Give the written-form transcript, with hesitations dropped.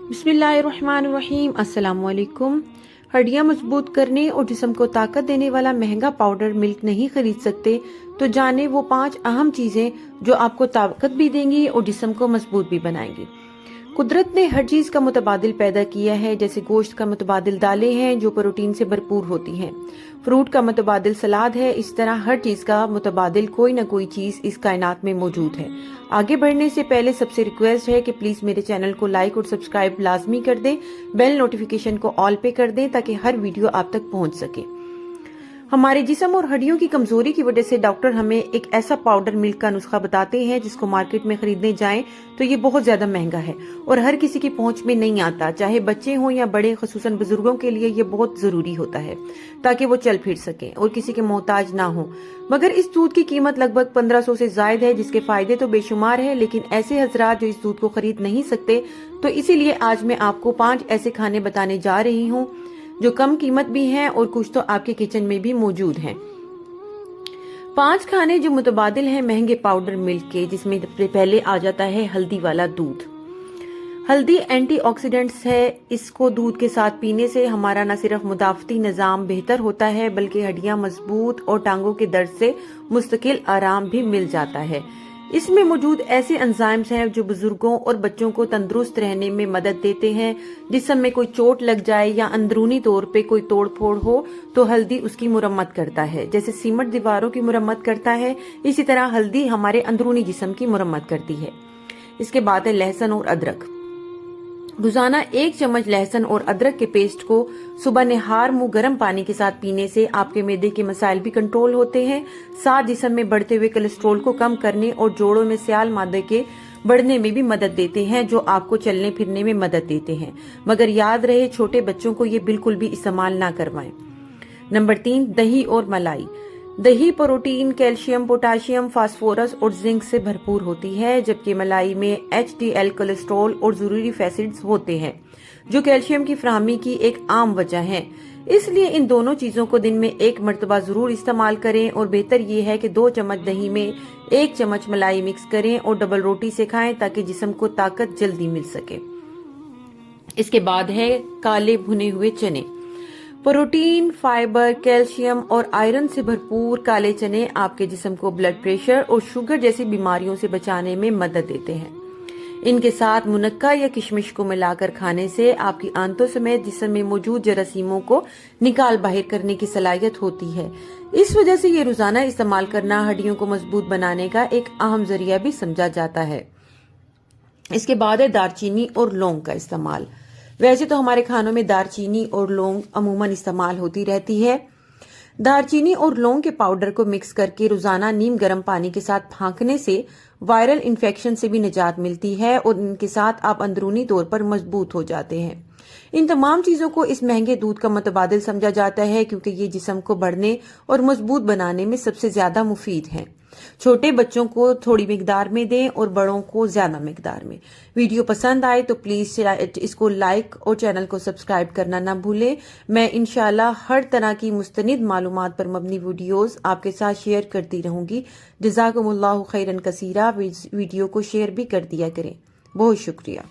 बिस्मिल्लाहिर्रहमानिर्रहीम। अस्सलाम वालेकुम। हड्डियां मजबूत करने और जिस्म को ताकत देने वाला महंगा पाउडर मिल्क नहीं खरीद सकते तो जाने वो 5 अहम चीजें जो आपको ताकत भी देंगी और जिस्म को मजबूत भी बनाएंगी। कुदरत ने हर चीज का मुतबादिल पैदा किया है, जैसे गोश्त का मुतबादिल दालें हैं जो प्रोटीन से भरपूर होती हैं, फ्रूट का मुतबादिल सलाद है। इस तरह हर चीज का मुतबादिल कोई ना कोई चीज इस कायनात में मौजूद है। आगे बढ़ने से पहले सबसे रिक्वेस्ट है कि प्लीज मेरे चैनल को लाइक और सब्सक्राइब लाजमी कर दें, बेल नोटिफिकेशन को ऑल पे कर दें ताकि हर वीडियो आप तक पहुंच सके। हमारे जिस्म और हड्डियों की कमजोरी की वजह से डॉक्टर हमें एक ऐसा पाउडर मिल्क का नुस्खा बताते हैं जिसको मार्केट में खरीदने जाएं तो ये बहुत ज्यादा महंगा है और हर किसी की पहुंच में नहीं आता, चाहे बच्चे हों या बड़े। खसूसन बुजुर्गों के लिए ये बहुत जरूरी होता है ताकि वो चल फिर सकें और किसी के मोहताज ना हो। मगर इस दूध की कीमत लगभग 1500 से जायद है, जिसके फायदे तो बेशुमार है, लेकिन ऐसे हजरात जो इस दूध को खरीद नहीं सकते, तो इसीलिए आज मैं आपको 5 ऐसे खाने बताने जा रही हूँ जो कम कीमत भी हैं और कुछ तो आपके किचन में भी मौजूद हैं। 5 खाने जो मुतबादिल हैं महंगे पाउडर मिल्क के, जिसमें पहले आ जाता है हल्दी वाला दूध। हल्दी एंटीऑक्सीडेंट्स है। इसको दूध के साथ पीने से हमारा न सिर्फ मुदाफती निजाम बेहतर होता है बल्कि हड्डियां मजबूत और टांगों के दर्द से मुस्तकिल आराम भी मिल जाता है। इसमें मौजूद ऐसे एंजाइम्स हैं जो बुजुर्गों और बच्चों को तंदुरुस्त रहने में मदद देते हैं। जिस्म में कोई चोट लग जाए या अंदरूनी तौर पे कोई तोड़ फोड़ हो तो हल्दी उसकी मुरम्मत करता है, जैसे सीमेंट दीवारों की मुरम्मत करता है, इसी तरह हल्दी हमारे अंदरूनी जिस्म की मुरम्मत करती है। इसके बाद है लहसुन और अदरक। रोजाना 1 चम्मच लहसुन और अदरक के पेस्ट को सुबह निहार मुंह गर्म पानी के साथ पीने से आपके मैदे के मसाइल भी कंट्रोल होते हैं, साथ जिस्म में बढ़ते हुए कोलेस्ट्रॉल को कम करने और जोड़ों में सियाल मादे के बढ़ने में भी मदद देते हैं, जो आपको चलने फिरने में मदद देते हैं। मगर याद रहे, छोटे बच्चों को ये बिल्कुल भी इस्तेमाल ना करवाएं। नंबर 3, दही और मलाई। दही प्रोटीन, कैल्शियम, पोटाशियम, फास्फोरस और जिंक से भरपूर होती है, जबकि मलाई में HDL कोलेस्ट्रॉल और जरूरी फैसिड्स होते हैं जो कैल्शियम की फराहमी की एक आम वजह है। इसलिए इन दोनों चीजों को दिन में 1 मरतबा जरूर इस्तेमाल करें और बेहतर ये है कि 2 चम्मच दही में 1 चम्मच मलाई मिक्स करें और डबल रोटी से खाएं ताकि जिस्म को ताकत जल्दी मिल सके। इसके बाद है काले भुने हुए चने। प्रोटीन, फाइबर, कैल्शियम और आयरन से भरपूर काले चने आपके जिस्म को ब्लड प्रेशर और शुगर जैसी बीमारियों से बचाने में मदद देते हैं। इनके साथ मुनक्का या किशमिश को मिलाकर खाने से आपकी आंतों समेत जिस्म में मौजूद जरासीमों को निकाल बाहर करने की सलाहियत होती है। इस वजह से ये रोजाना इस्तेमाल करना हड्डियों को मजबूत बनाने का एक अहम जरिया भी समझा जाता है। इसके बाद है दालचीनी और लौंग का इस्तेमाल। वैसे तो हमारे खानों में दालचीनी और लौंग अमूमन इस्तेमाल होती रहती है। दालचीनी और लौंग के पाउडर को मिक्स करके रोजाना नीम गर्म पानी के साथ फांकने से वायरल इन्फेक्शन से भी निजात मिलती है और इनके साथ आप अंदरूनी तौर पर मजबूत हो जाते हैं। इन तमाम चीजों को इस महंगे दूध का मुतबादिल समझा जाता है क्योंकि ये जिस्म को बढ़ने और मजबूत बनाने में सबसे ज्यादा मुफीद है। छोटे बच्चों को थोड़ी मिकदार में दें और बड़ों को ज्यादा मिकदार में। वीडियो पसंद आए तो प्लीज इसको लाइक और चैनल को सब्सक्राइब करना ना भूलें। मैं इंशाल्लाह हर तरह की मुस्तनिद मालूमात पर मबनी वीडियोस आपके साथ शेयर करती रहूंगी। जज़ाकुमुल्लाहु खैरन कसीरा। वीडियो को शेयर भी कर दिया करें। बहुत शुक्रिया।